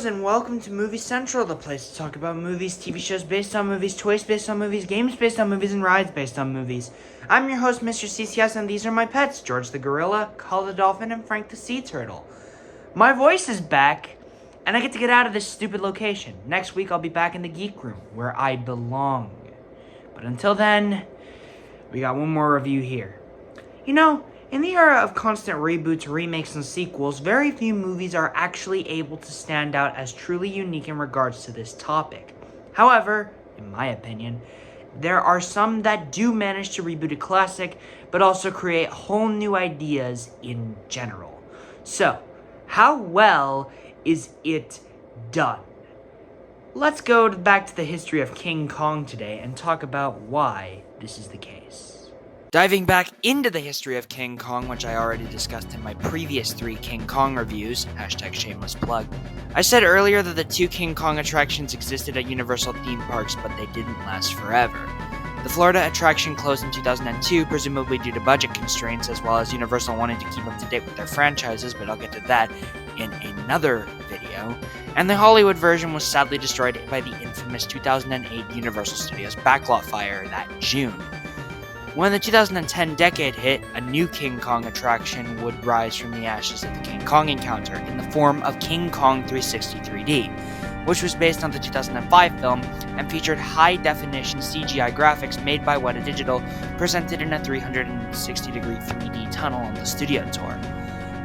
Monsterverse, and welcome to Movie Central, the place to talk about movies, TV shows based on movies, toys based on movies, games based on movies, and rides based on movies. I'm your host, Mr. CCS, and these are my pets, George the Gorilla, Carl the Dolphin, and Frank the Sea Turtle. My voice is back, and I get to get out of this stupid location. Next week, I'll be back in the Geek Room, where I belong. But until then, we got one more review here. You know, in the era of constant reboots, remakes, and sequels, very few movies are actually able to stand out as truly unique in regards to this topic. However, in my opinion, there are some that do manage to reboot a classic, but also create whole new ideas in general. So, how well is it done? Let's go back to the history of King Kong today and talk about why this is the case. Diving back into the history of King Kong, which I already discussed in my previous 3 King Kong reviews, #shameless plug, I said earlier that the 2 King Kong attractions existed at Universal theme parks, but they didn't last forever. The Florida attraction closed in 2002, presumably due to budget constraints, as well as Universal wanting to keep up to date with their franchises, but I'll get to that in another video. And the Hollywood version was sadly destroyed by the infamous 2008 Universal Studios backlot fire that June. When the 2010 decade hit, a new King Kong attraction would rise from the ashes of the King Kong encounter in the form of King Kong 360 3D, which was based on the 2005 film and featured high-definition CGI graphics made by Weta Digital, presented in a 360-degree 3D tunnel on the studio tour.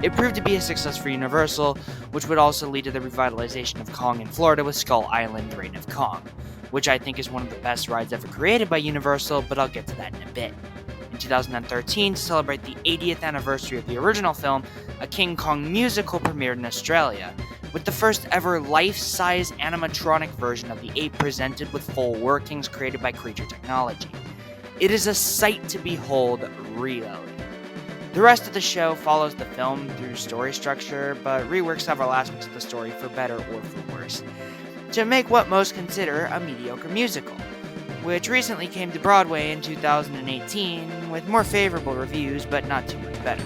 It proved to be a success for Universal, which would also lead to the revitalization of Kong in Florida with Skull Island Reign of Kong, which I think is one of the best rides ever created by Universal, but I'll get to that in a bit. In 2013, to celebrate the 80th anniversary of the original film, a King Kong musical premiered in Australia, with the first ever life-size animatronic version of the ape presented with full workings created by Creature Technology. It is a sight to behold, really. The rest of the show follows the film through story structure, but reworks several aspects of the story for better or for worse, to make what most consider a mediocre musical, which recently came to Broadway in 2018 with more favorable reviews, but not too much better.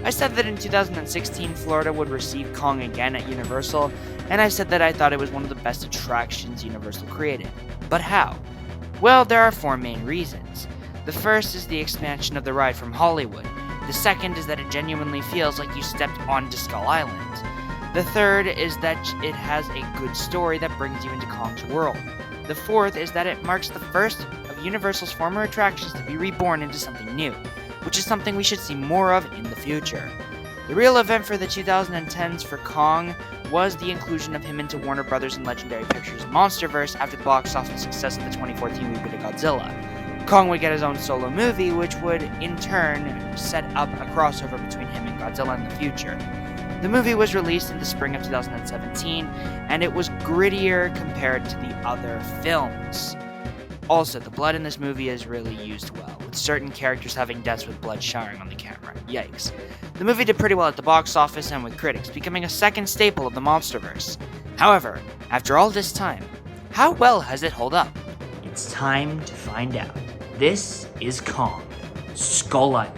I said that in 2016 Florida would receive Kong again at Universal, and I said that I thought it was one of the best attractions Universal created. But how? Well, there are 4 main reasons. The first is the expansion of the ride from Hollywood. The second is that it genuinely feels like you stepped onto Skull Island. The third is that it has a good story that brings you into Kong's world. The fourth is that it marks the first of Universal's former attractions to be reborn into something new, which is something we should see more of in the future. The real event for the 2010s for Kong was the inclusion of him into Warner Bros. And Legendary Pictures' Monsterverse after the box office success of the 2014 reboot of Godzilla. Kong would get his own solo movie, which would, in turn, set up a crossover between him and Godzilla in the future. The movie was released in the spring of 2017, and it was grittier compared to the other films. Also, the blood in this movie is really used well, with certain characters having deaths with blood showering on the camera. Yikes. The movie did pretty well at the box office and with critics, becoming a second staple of the Monsterverse. However, after all this time, how well has it held up? It's time to find out. This is Kong, Skull Island.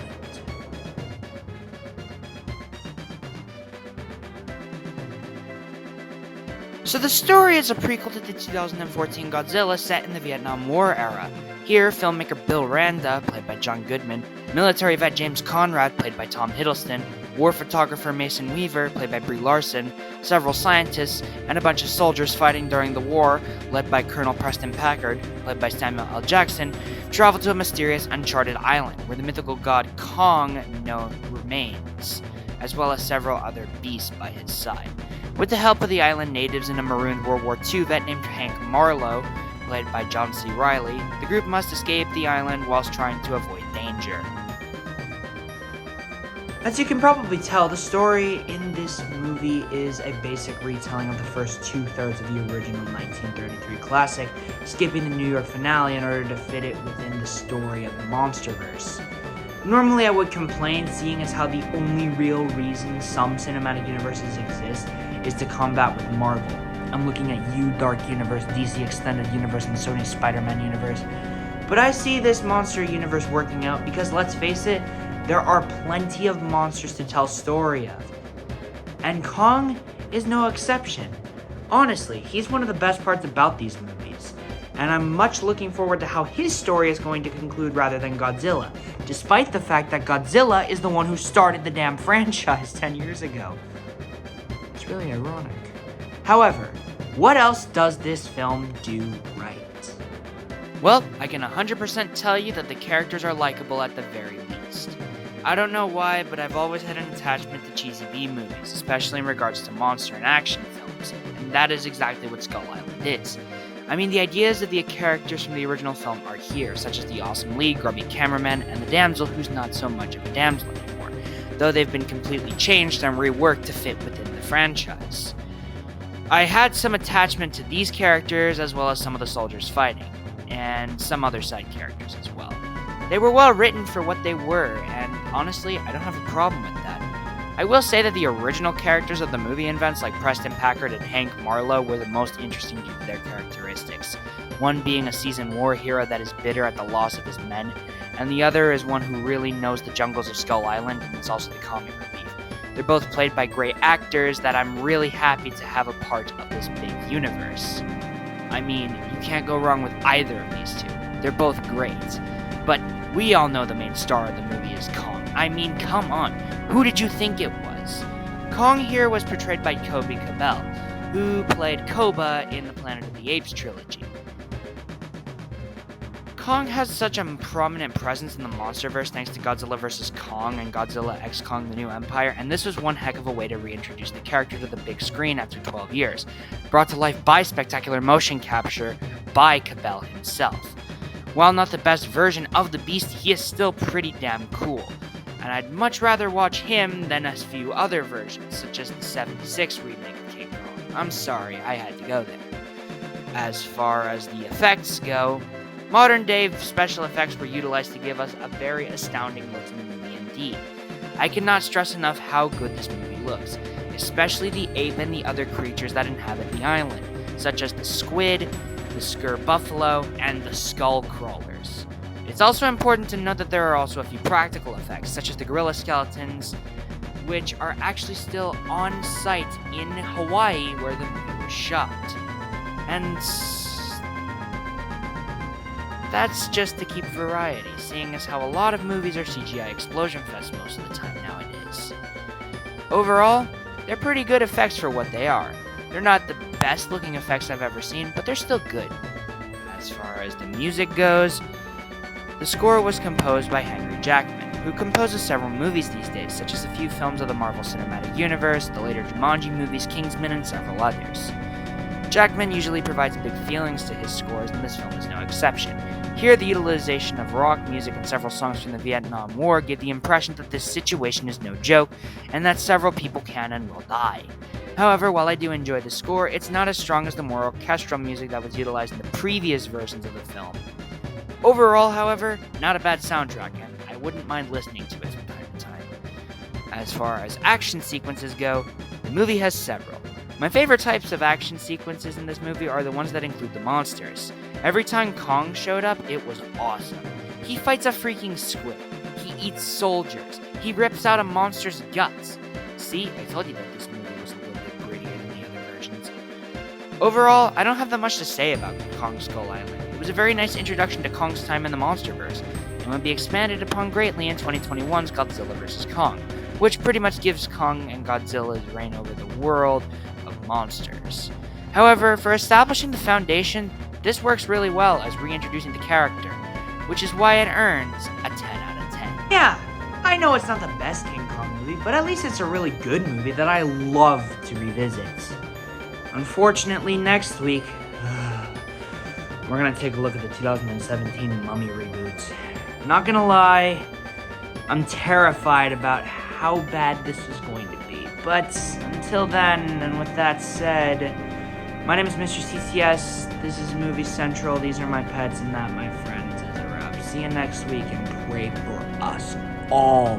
So the story is a prequel to the 2014 Godzilla set in the Vietnam War era. Here, filmmaker Bill Randa, played by John Goodman, military vet James Conrad, played by Tom Hiddleston, war photographer Mason Weaver, played by Brie Larson, several scientists, and a bunch of soldiers fighting during the war, led by Colonel Preston Packard, played by Samuel L. Jackson, travel to a mysterious uncharted island where the mythical god Kong remains, as well as several other beasts by his side. With the help of the island natives and a marooned World War II vet named Hank Marlowe, played by John C. Reilly, the group must escape the island whilst trying to avoid danger. As you can probably tell, the story in this movie is a basic retelling of the first 2/3 of the original 1933 classic, skipping the New York finale in order to fit it within the story of the Monsterverse. Normally I would complain, seeing as how the only real reason some cinematic universes exist is to combat with Marvel. I'm looking at you, Dark Universe, DC Extended Universe, and Sony Spider-Man Universe. But I see this monster universe working out because, let's face it, there are plenty of monsters to tell story of. And Kong is no exception. Honestly, he's one of the best parts about these movies, and I'm much looking forward to how his story is going to conclude rather than Godzilla, despite the fact that Godzilla is the one who started the damn franchise 10 years ago. It's really ironic. However, what else does this film do right? Well, I can 100% tell you that the characters are likable at the very least. I don't know why, but I've always had an attachment to cheesy B movies, especially in regards to monster and action films, and that is exactly what Skull Island is. I mean, the ideas of the characters from the original film are here, such as the awesome lead, grubby cameraman, and the damsel who's not so much of a damsel anymore, though they've been completely changed and reworked to fit within the franchise. I had some attachment to these characters as well as some of the soldiers fighting, and some other side characters as well. They were well written for what they were, and honestly, I don't have a problem with that. I will say that the original characters of the movie events like Preston Packard and Hank Marlowe were the most interesting due to their characteristics. One being a seasoned war hero that is bitter at the loss of his men, and the other is one who really knows the jungles of Skull Island and is also the comic relief. They're both played by great actors that I'm really happy to have a part of this big universe. I mean, you can't go wrong with either of these two. They're both great. But we all know the main star of the movie is Kong. I mean, come on. Who did you think it was? Kong here was portrayed by Kobe Cabell, who played Koba in the Planet of the Apes trilogy. Kong has such a prominent presence in the Monsterverse thanks to Godzilla vs. Kong and Godzilla x Kong the New Empire, and this was one heck of a way to reintroduce the character to the big screen after 12 years, brought to life by spectacular motion capture by Cabell himself. While not the best version of the beast, he is still pretty damn cool, and I'd much rather watch him than a few other versions, such as the 76 remake of King Kong. I'm sorry, I had to go there. As far as the effects go, modern-day special effects were utilized to give us a very astounding-looking movie indeed. I cannot stress enough how good this movie looks, especially the ape and the other creatures that inhabit the island, such as the squid, the Skur Buffalo, and the Skull Crawlers. It's also important to note that there are also a few practical effects, such as the gorilla skeletons, which are actually still on site in Hawaii where the movie was shot. And that's just to keep variety, seeing as how a lot of movies are CGI explosion fest most of the time nowadays. Overall, they're pretty good effects for what they are. They're not the best looking effects I've ever seen, but they're still good. As far as the music goes, the score was composed by Henry Jackman, who composes several movies these days, such as a few films of the Marvel Cinematic Universe, the later Jumanji movies, Kingsman, and several others. Jackman usually provides big feelings to his scores, and this film is no exception. Here, the utilization of rock music and several songs from the Vietnam War give the impression that this situation is no joke, and that several people can and will die. However, while I do enjoy the score, it's not as strong as the more orchestral music that was utilized in the previous versions of the film. Overall, however, not a bad soundtrack, and I wouldn't mind listening to it from time to time. As far as action sequences go, the movie has several. My favorite types of action sequences in this movie are the ones that include the monsters. Every time Kong showed up, it was awesome. He fights a freaking squid. He eats soldiers. He rips out a monster's guts. See, I told you that this movie was a little bit grittier than the other versions. Overall, I don't have that much to say about Kong Skull Island. It was a very nice introduction to Kong's time in the Monsterverse, and will be expanded upon greatly in 2021's Godzilla vs. Kong, which pretty much gives Kong and Godzilla's reign over the world of monsters. However, for establishing the foundation, this works really well as reintroducing the character, which is why it earns a 10 out of 10. Yeah, I know it's not the best King Kong movie, but at least it's a really good movie that I love to revisit. Unfortunately, next week, we're gonna take a look at the 2017 Mummy reboot. Not gonna lie, I'm terrified about how bad this is going to be. But until then, and with that said, my name is Mr. CCS, this is Movie Central, these are my pets, and that, my friends, is a wrap. See you next week, and pray for us all.